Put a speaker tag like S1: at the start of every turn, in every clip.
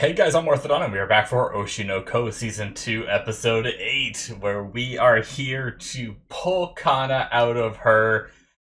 S1: Hey guys, I'm Morthadon, and we are back for Oshi no Ko Season 2, Episode 8, where we are here to pull Kana out of her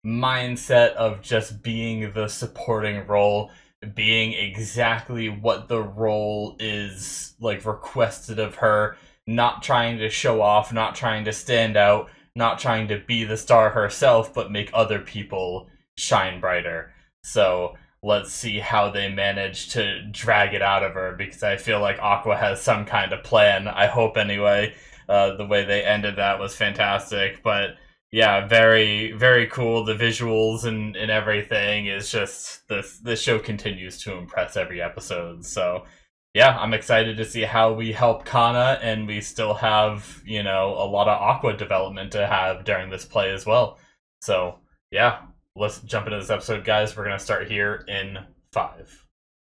S1: mindset of just being the supporting role, being exactly what the role is, like, requested of her, not trying to show off, not trying to stand out, not trying to be the star herself, but make other people shine brighter. So, let's see how they manage to drag it out of her, because I feel like Aqua has some kind of plan. I hope anyway. The way they ended that was fantastic, but yeah, very, very cool. The visuals and everything is just this show continues to impress every episode. So yeah, I'm excited to see how we help Kana, and we still have, a lot of Aqua development to have during this play as well. So yeah, let's jump into this episode, guys. We're gonna start here in 5,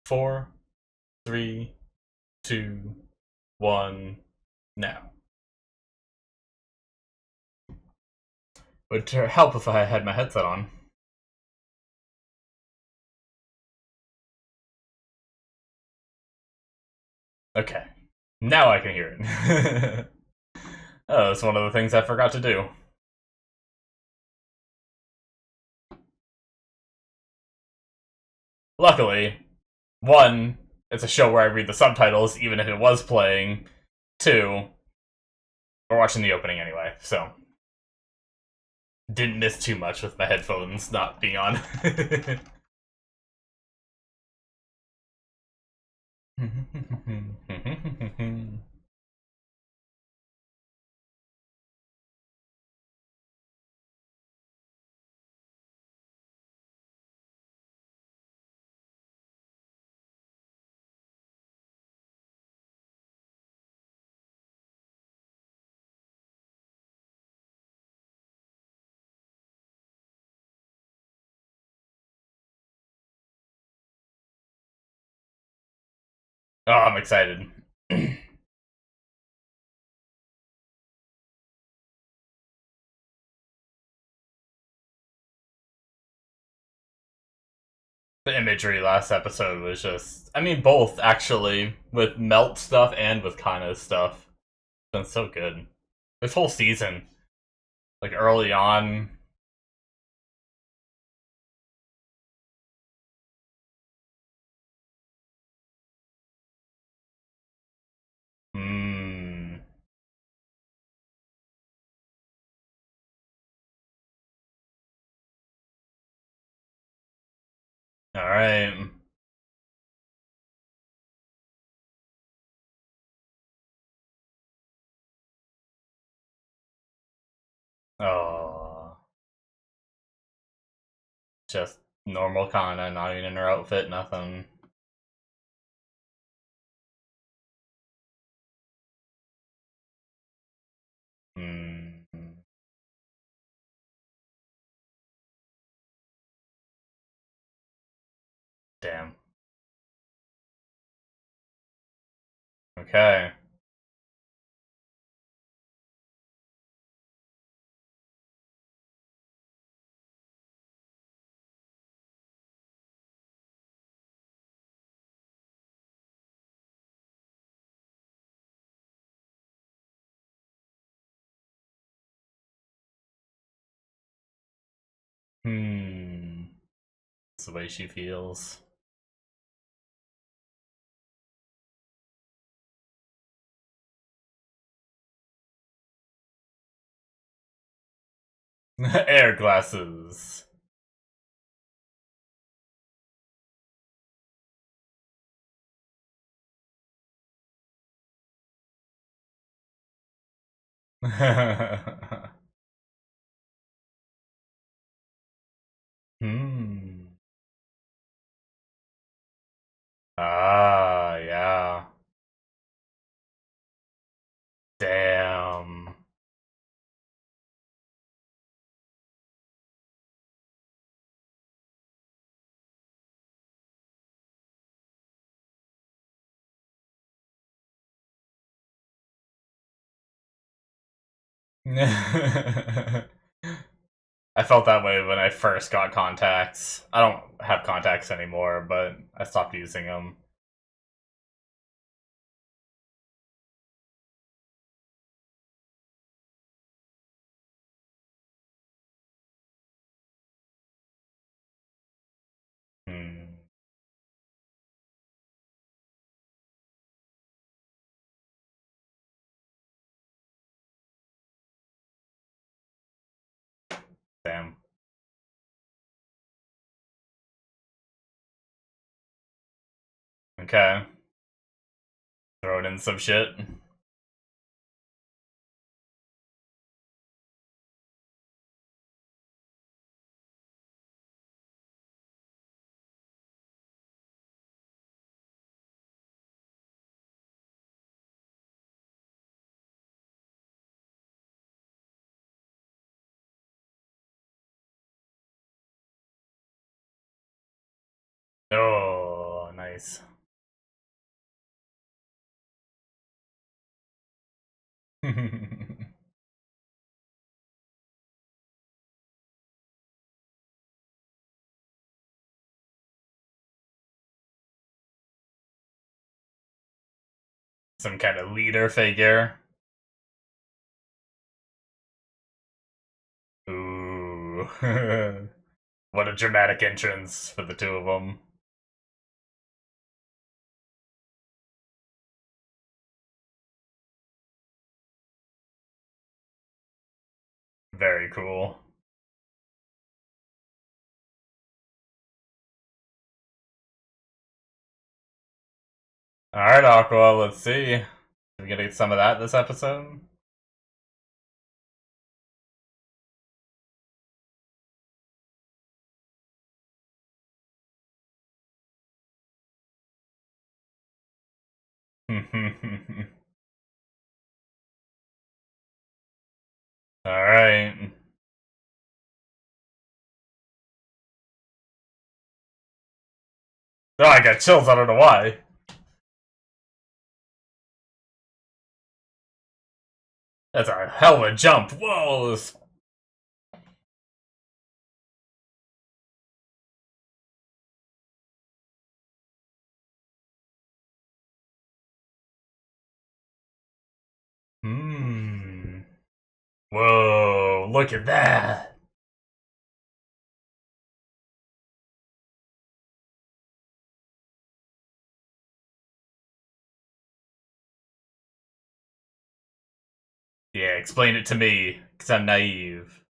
S1: 4, 3, 2, 1, now. Would help if I had my headset on. Okay. Now I can hear it. Oh, that's one of the things I forgot to do. Luckily, one, it's a show where I read the subtitles, even if it was playing. Two, we're watching the opening anyway, so didn't miss too much with my headphones not being on. Oh, I'm excited. The imagery last episode was just, I mean, both actually, with Melt stuff and with Kana's stuff. It's been so good. This whole season, like early on. Hmm. All right. Oh, just normal Kana, not even in her outfit, nothing. Hmm. Damn. Okay. Hmm. That's the way she feels. Air glasses. Hmm. Ah, yeah. Damn. I felt that way when I first got contacts. I don't have contacts anymore, but I stopped using them. Damn. Okay. Throwing in some shit. Oh, nice. Some kind of leader figure. Ooh. What a dramatic entrance for the two of them. Very cool. Alright, Aqua, let's see. Are we gonna get some of that this episode? Alright. Oh, I got chills, I don't know why. That's a hell of a jump. Whoa! Hmm. Whoa, look at that. Yeah, explain it to me, because I'm naive.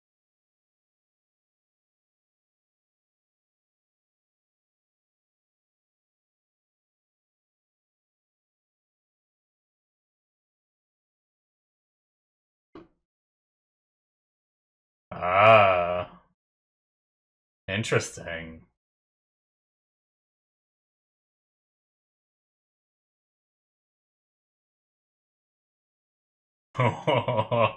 S1: Ah, interesting. I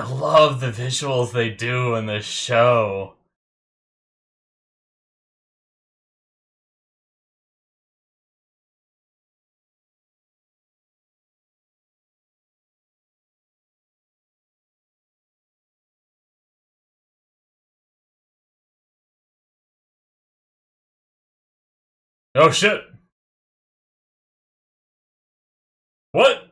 S1: love the visuals they do in this show. Oh shit! What?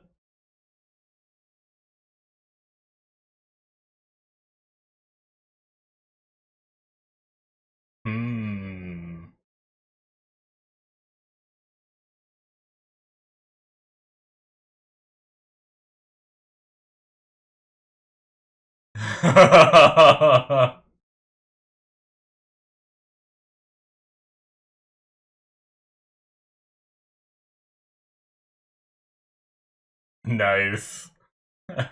S1: Hmm. Nice. They're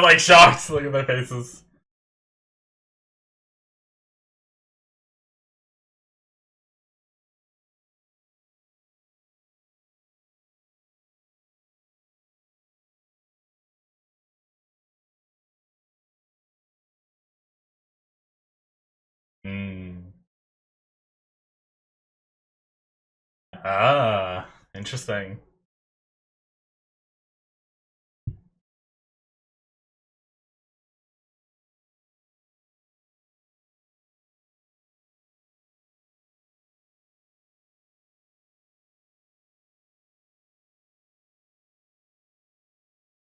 S1: like shocked. Look at their faces. Hmm. Ah, interesting.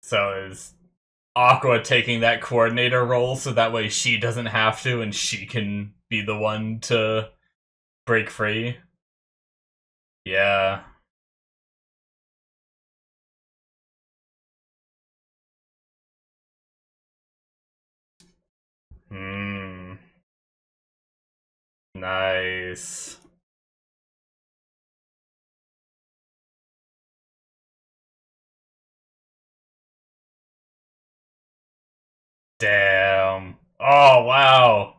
S1: So is Aqua taking that coordinator role so that way she doesn't have to and she can be the one to break free? Yeah. Nice. Damn. Oh, wow.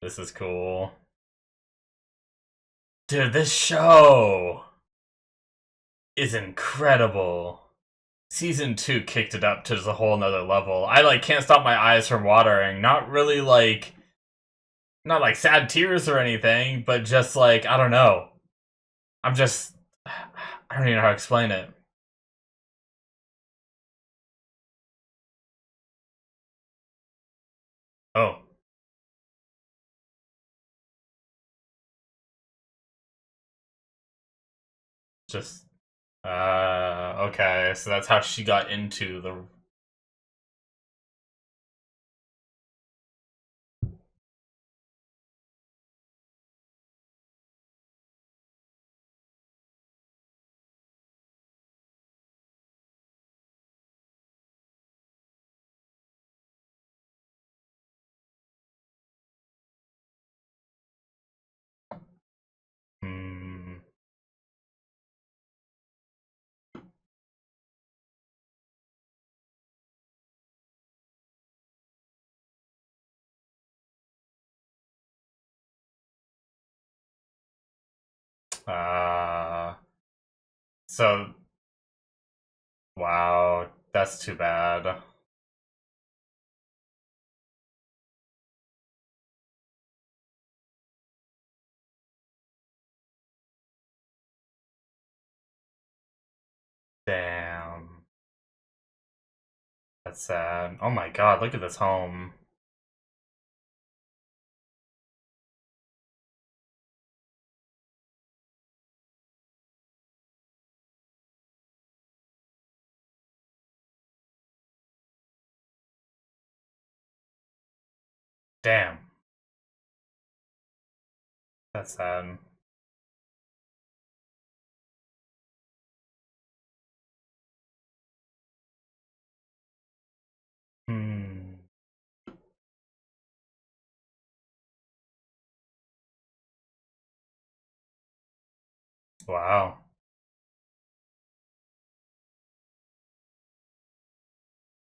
S1: This is cool. Dude, this show is incredible. Season 2 kicked it up to just a whole nother level. I, like, can't stop my eyes from watering. Not really, like... Not, like, sad tears or anything, but just, like, I don't know. I'm just... I don't even know how to explain it. Oh. Just... okay, so that's how she got into the... Hmm... So... Wow, that's too bad. Damn. That's sad. Oh my god, look at this home. Damn. That's sad. Hmm. Wow.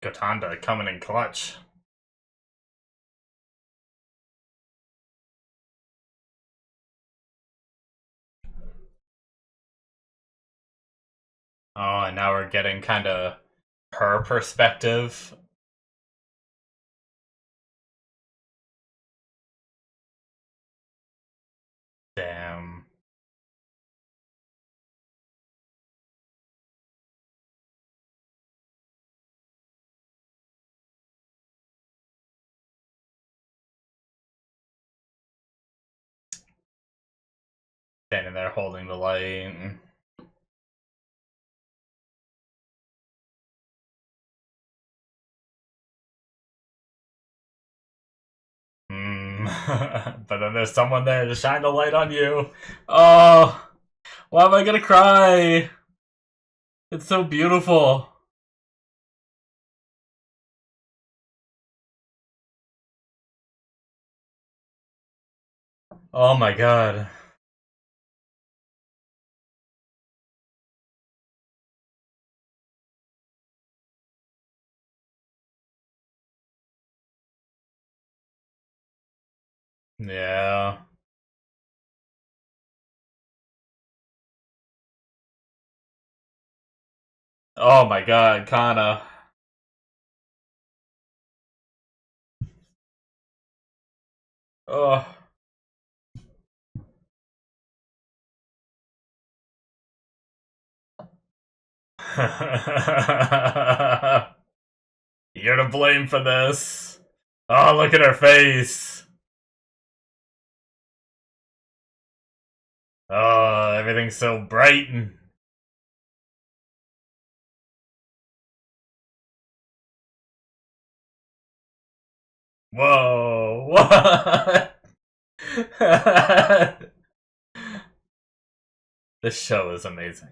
S1: Gotanda coming in clutch. Oh, and now we're getting kind of her perspective. Damn. Standing there holding the light. Hmm. But then there's someone there to shine the light on you. Oh, why am I gonna cry? It's so beautiful. Oh my god. Yeah. Oh my god, Kana. Oh. You're to blame for this. Oh, look at her face. Oh, everything's so bright and... Whoa, what? This show is amazing.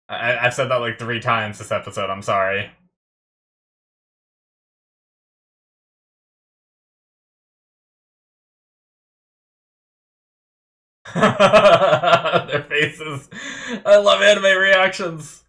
S1: I've said that like 3 times this episode, I'm sorry. Their faces. I love anime reactions.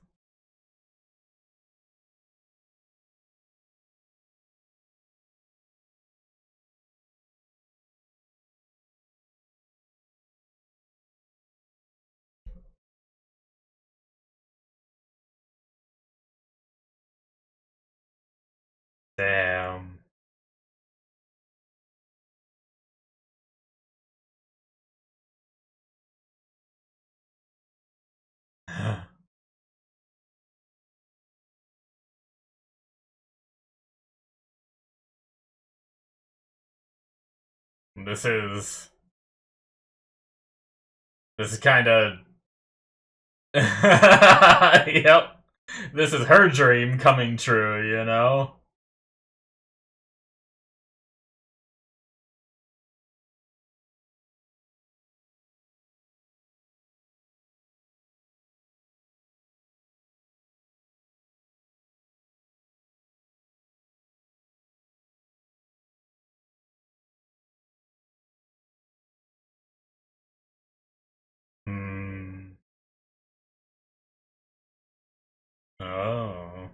S1: Damn. This is kind of yep. This is her dream coming true, you know? Hmm. Oh.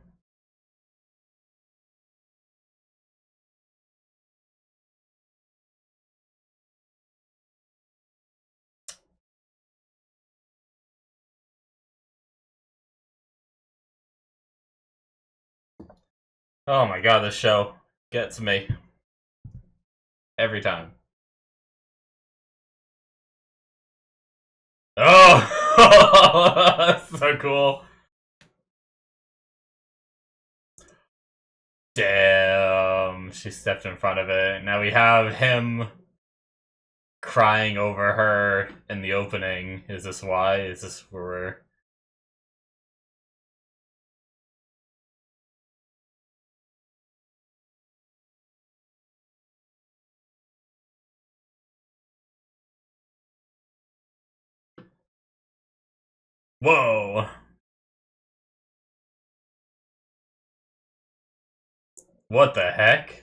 S1: Oh my god, this show gets me every time. Oh, that's so cool. Damn, she stepped in front of it. Now we have him crying over her in the opening. Is this why? Is this where we're... Whoa! What the heck?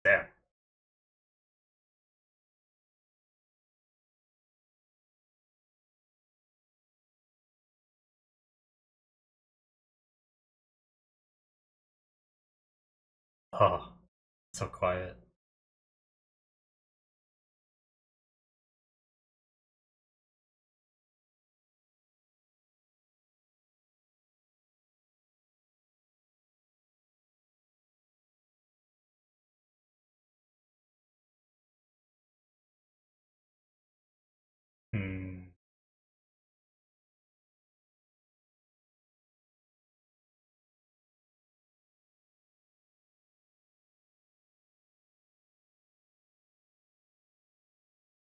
S1: Damn. Oh, so quiet. Hmm.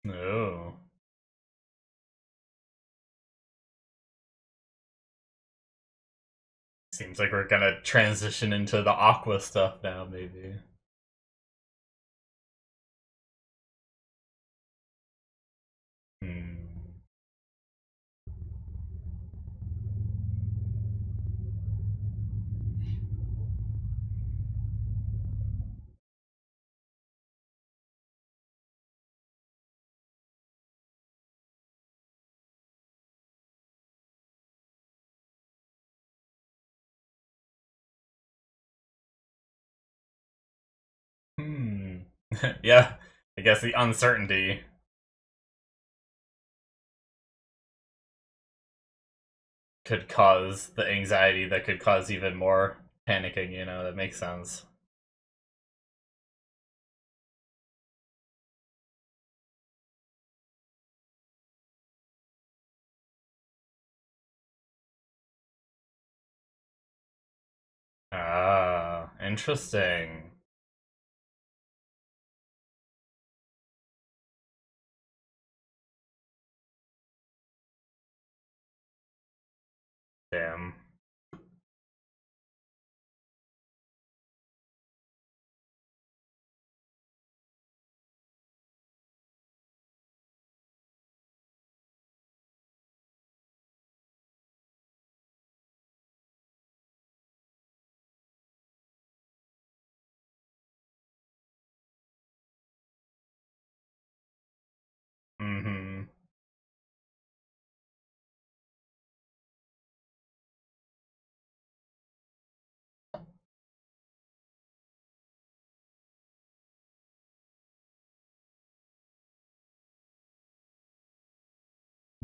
S1: Oh. Seems like we're gonna transition into the Aqua stuff now, maybe. Hmm. Hmm. Yeah, I guess the uncertainty could cause the anxiety that could cause even more panicking, you know, that makes sense. Ah, interesting. Damn.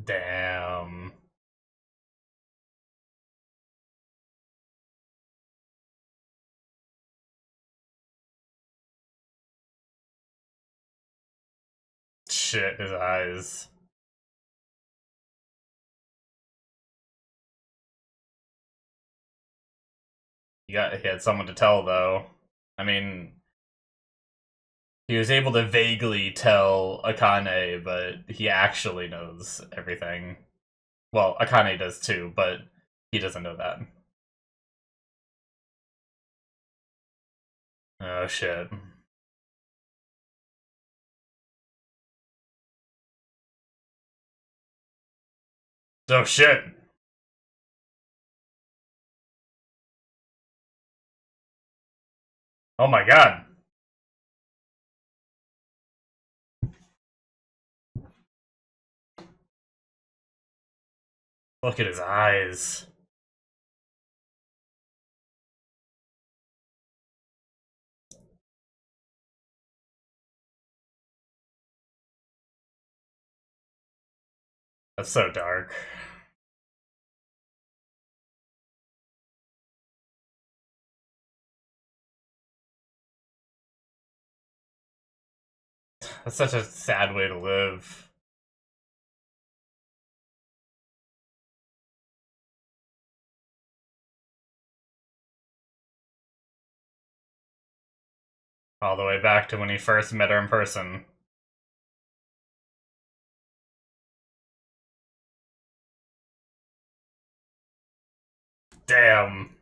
S1: Damn. Shit, his eyes. He had someone to tell, though. I mean, he was able to vaguely tell Akane, but he actually knows everything. Well, Akane does too, but he doesn't know that. Oh, shit. Oh, shit! Oh my god! Look at his eyes. That's so dark. That's such a sad way to live. All the way back to when he first met her in person. Damn.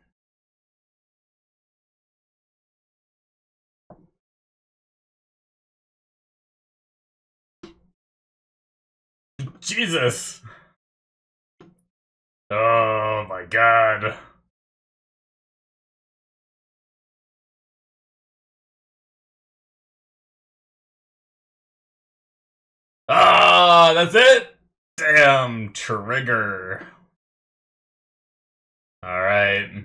S1: Jesus! Oh my god. Ah, that's it? Damn, trigger. Alright.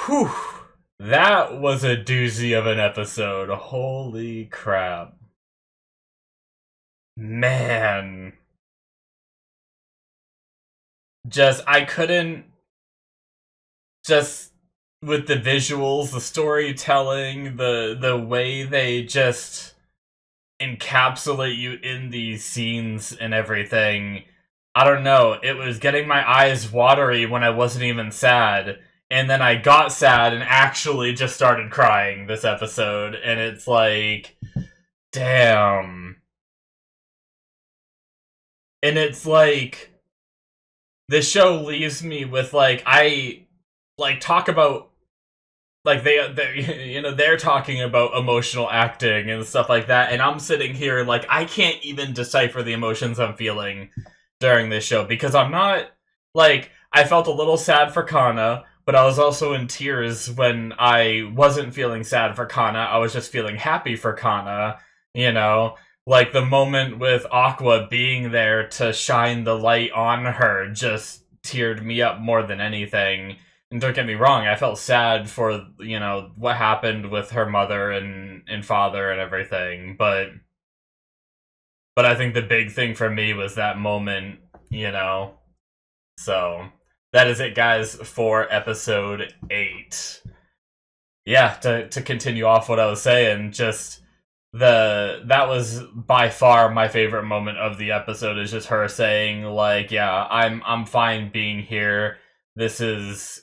S1: Whew. That was a doozy of an episode. Holy crap. Man. I couldn't. Just with the visuals, the storytelling, the way they just encapsulate you in these scenes and everything. I don't know, it was getting my eyes watery when I wasn't even sad. And then I got sad and actually just started crying this episode. And it's like, damn. And it's like, this show leaves me with talk about they're talking about emotional acting and stuff like that, and I'm sitting here like I can't even decipher the emotions I'm feeling during this show because I'm not I felt a little sad for Kana, but I was also in tears when I wasn't feeling sad for Kana. I was just feeling happy for Kana, like the moment with Aqua being there to shine the light on her just teared me up more than anything. And don't get me wrong, I felt sad for, what happened with her mother and father and everything, but I think the big thing for me was that moment, So, that is it, guys, for episode 8. Yeah, to continue off what I was saying, just that was by far my favorite moment of the episode is just her saying yeah, I'm fine being here. This is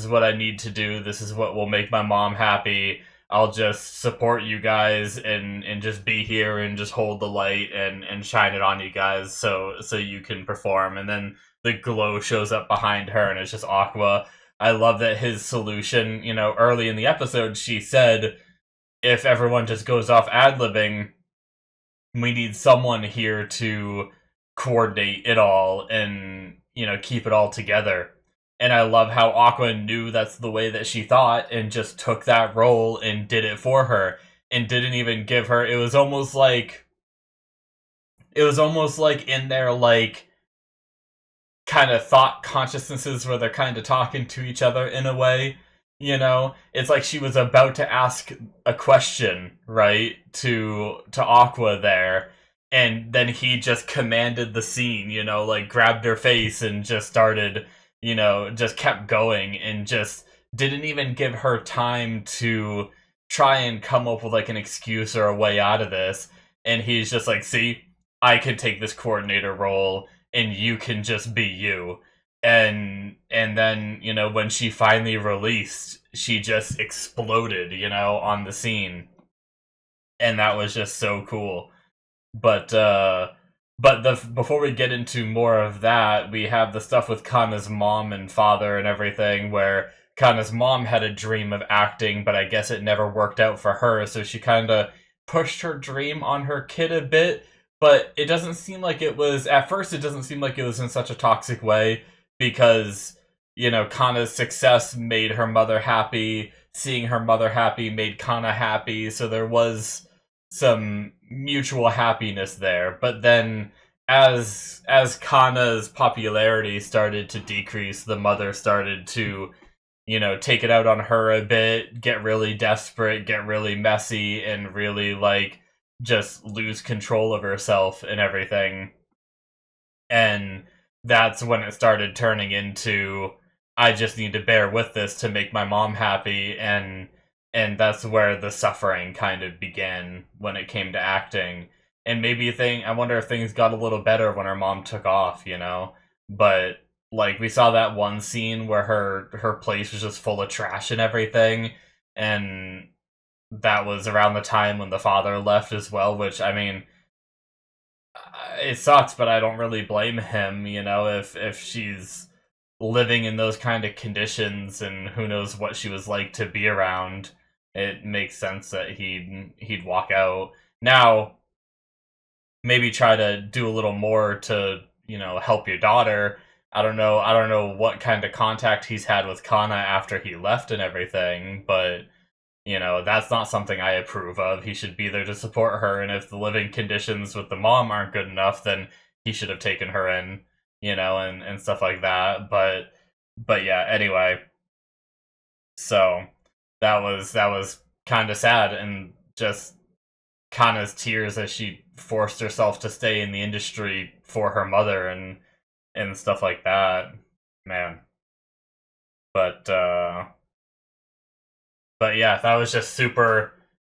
S1: what I need to do. This is what will make my mom happy. I'll just support you guys and just be here and just hold the light and shine it on you guys so you can perform. And then the glow shows up behind her and it's just Aqua. I love that his solution, early in the episode she said, if everyone just goes off ad-libbing, we need someone here to coordinate it all and, keep it all together. And I love how Aqua knew that's the way that she thought and just took that role and did it for her and didn't even give her, it was almost like in their kind of thought consciousnesses where they're kind of talking to each other in a way. It's like she was about to ask a question, right, to Aqua there, and then he just commanded the scene, like grabbed her face and just started, just kept going and just didn't even give her time to try and come up with like an excuse or a way out of this. And he's just like, see, I can take this coordinator role and you can just be you. And then, when she finally released, she just exploded, on the scene. And that was just so cool. But before we get into more of that, we have the stuff with Kana's mom and father and everything, where Kana's mom had a dream of acting, but I guess it never worked out for her, so she kind of pushed her dream on her kid a bit. But it doesn't seem like it was, at first, it doesn't seem like it was in such a toxic way, because, Kana's success made her mother happy, seeing her mother happy made Kana happy, so there was some mutual happiness there. But then as Kana's popularity started to decrease, the mother started to, take it out on her a bit, get really desperate, get really messy, and really like just lose control of herself and everything. And that's when it started turning into, I just need to bear with this to make my mom happy. And that's where the suffering kind of began when it came to acting. And maybe I wonder if things got a little better when her mom took off, But like we saw that one scene where her place was just full of trash and everything, and that was around the time when the father left as well, which, I mean, it sucks, but I don't really blame him, if she's living in those kind of conditions and who knows what she was like to be around. It makes sense that he'd walk out. Now, maybe try to do a little more to, help your daughter. I don't know what kind of contact he's had with Kana after he left and everything, but that's not something I approve of. He should be there to support her, and if the living conditions with the mom aren't good enough, then he should have taken her in, and stuff like that. But yeah, anyway. So that was kind of sad, and just Kana's tears as she forced herself to stay in the industry for her mother and stuff like that. Man. But but yeah, that was just super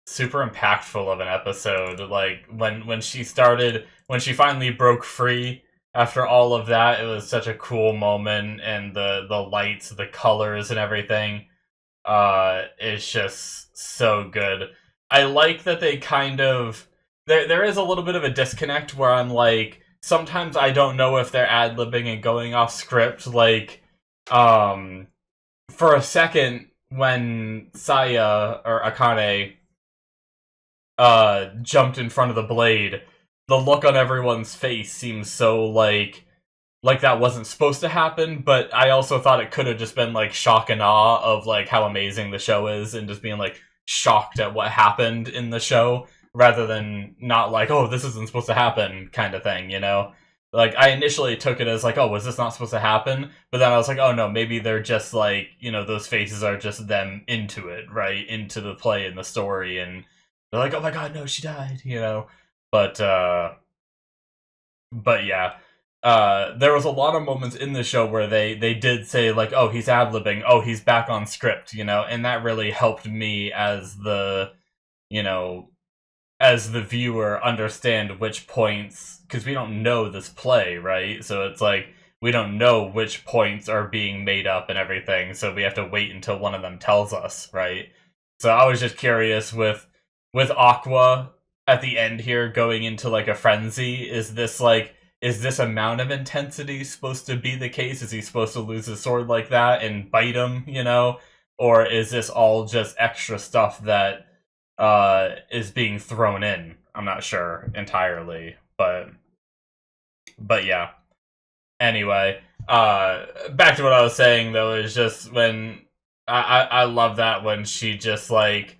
S1: super impactful of an episode. Like when she finally broke free after all of that, it was such a cool moment, and the lights, the colors and everything is just so good. I like that they kind of there is a little bit of a disconnect where I'm like, sometimes I don't know if they're ad-libbing and going off script. Like, for a second when Saya or Akane jumped in front of the blade, the look on everyone's face seems so like that wasn't supposed to happen, but I also thought it could have just been like shock and awe of like how amazing the show is, and just being like shocked at what happened in the show, rather than not like, oh, this isn't supposed to happen kind of thing, Like, I initially took it as like, oh, was this not supposed to happen? But then I was like, oh no, maybe they're just like, those faces are just them into it, right? Into the play and the story, and they're like, oh my god, no, she died, But but yeah, there was a lot of moments in the show where they did say like, oh, he's ad-libbing, oh, he's back on script, and that really helped me as you know as the viewer understand which points, because we don't know this play, right? So it's like we don't know which points are being made up and everything, so we have to wait until one of them tells us, right? So I was just curious with Aqua at the end here going into like a frenzy. Is this amount of intensity supposed to be the case? Is he supposed to lose his sword like that and bite him, Or is this all just extra stuff that is being thrown in? I'm not sure entirely, but yeah. Anyway, back to what I was saying though, is just when I love that when she just like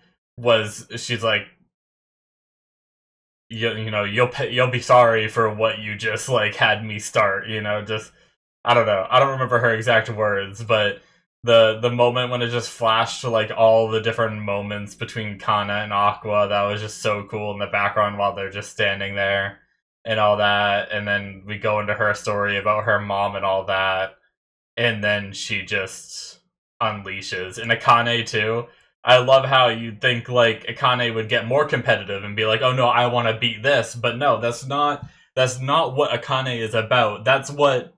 S1: she's like, you'll be sorry for what you just like had me start, just I don't know. I don't remember her exact words, but the moment when it just flashed to like all the different moments between Kana and Aqua, that was just so cool in the background while they're just standing there. and all that, and then we go into her story about her mom and all that, and then she just unleashes. And Akane too. I love how you'd think like Akane would get more competitive and be like, "Oh no, I want to beat this," but no, that's not what Akane is about. That's what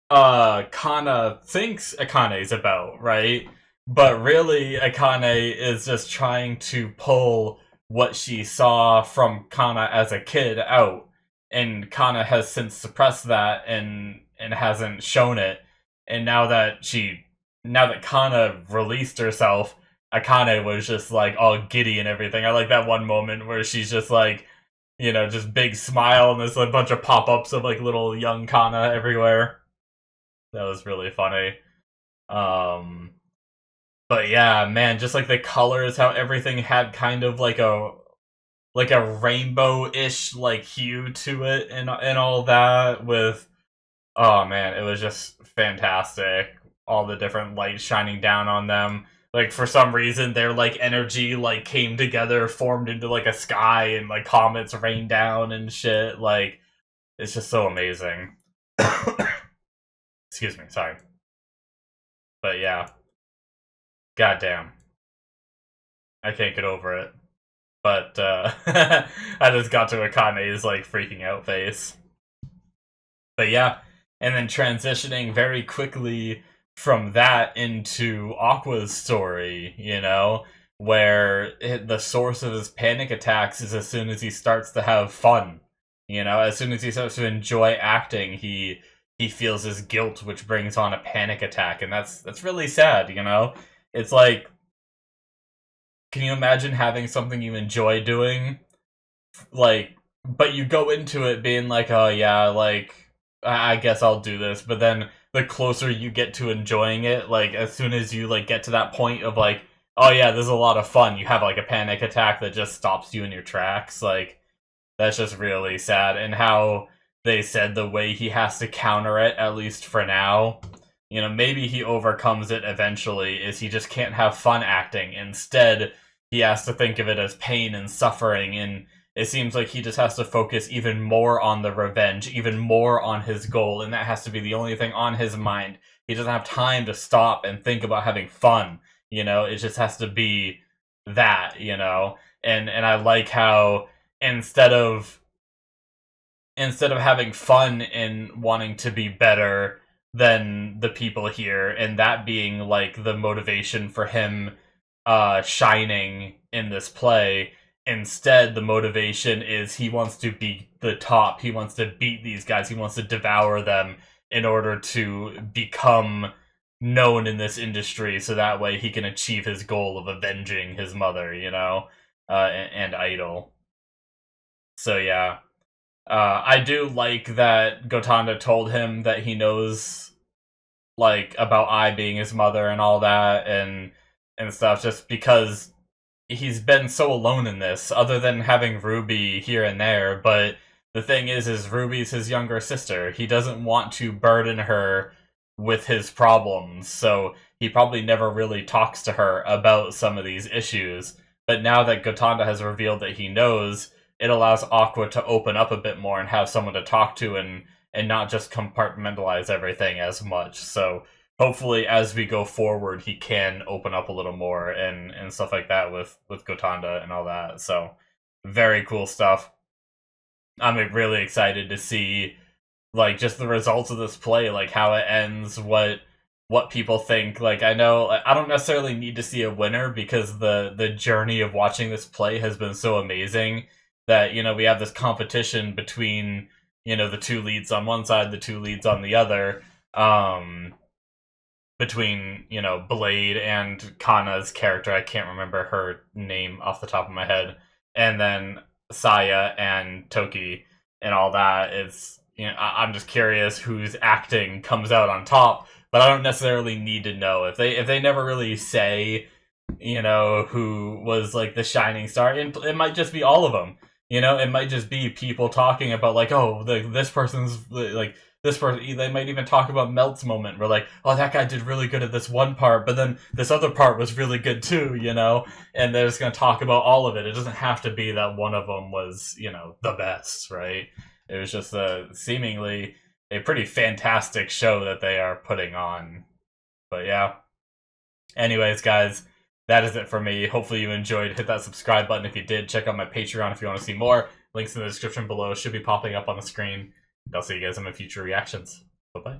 S1: Kana thinks Akane's about, right? But really, Akane is just trying to pull what she saw from Kana as a kid out, and Kana has since suppressed that and hasn't shown it. And now that Kana released herself, Akane was just like all giddy and everything. I like that one moment where she's just like, just big smile and there's a bunch of pop ups of like little young Kana everywhere. That was really funny. Um, but yeah, man, just like the colors, how everything had kind of like a rainbow-ish like hue to it and all that with oh man, it was just fantastic. All the different lights shining down on them. Like for some reason their like energy like came together, formed into like a sky and like comets rained down and shit. Like it's just so amazing. Excuse me, sorry. But yeah. Goddamn. I can't get over it. But I just got to Akane's like freaking out face. But yeah, and then transitioning very quickly from that into Aqua's story, where the source of his panic attacks is as soon as he starts to have fun. As soon as he starts to enjoy acting, he feels his guilt, which brings on a panic attack, and that's really sad. It's like, can you imagine having something you enjoy doing, like, but you go into it being like, oh yeah, like, I guess I'll do this, but then the closer you get to enjoying it, like, as soon as you, like, get to that point of, like, oh yeah, this is a lot of fun, you have, like, a panic attack that just stops you in your tracks, like, that's just really sad, and how they said the way he has to counter it, at least for now, maybe he overcomes it eventually, is he just can't have fun acting. Instead, he has to think of it as pain and suffering, and it seems like he just has to focus even more on the revenge, even more on his goal, and that has to be the only thing on his mind. He doesn't have time to stop and think about having fun, it just has to be that, and I like how instead of having fun and wanting to be better than the people here, and that being like the motivation for him shining in this play, instead the motivation is he wants to be the top, he wants to beat these guys, he wants to devour them in order to become known in this industry, so that way he can achieve his goal of avenging his mother, and Idol. So yeah, I do like that Gotanda told him that he knows, like, about I being his mother and all that, and stuff, just because he's been so alone in this, other than having Ruby here and there, but the thing is Ruby's his younger sister. He doesn't want to burden her with his problems, so he probably never really talks to her about some of these issues. But now that Gotanda has revealed that he knows, it allows Aqua to open up a bit more and have someone to talk to, and not just compartmentalize everything as much. So hopefully as we go forward he can open up a little more and stuff like that with Gotanda and all that. So very cool stuff. I'm really excited to see like just the results of this play, like how it ends, what people think. Like, I know I don't necessarily need to see a winner, because the journey of watching this play has been so amazing that we have this competition between the two leads on one side, the two leads on the other, between Blade and Kana's character. I can't remember her name off the top of my head, and then Saya and Toki and all that. It's I'm just curious whose acting comes out on top, but I don't necessarily need to know if they never really say who was like the shining star. And it might just be all of them. It might just be people talking about like, oh, this person's like this person, they might even talk about Melt's moment, where like, oh, that guy did really good at this one part, but then this other part was really good too, you know? And they're just going to talk about all of it. It doesn't have to be that one of them was, you know, the best, right? It was just seemingly a pretty fantastic show that they are putting on. But yeah. Anyways, guys, that is it for me. Hopefully you enjoyed. Hit that subscribe button if you did. Check out my Patreon if you want to see more. Links in the description below should be popping up on the screen. I'll see you guys in my future reactions. Bye-bye.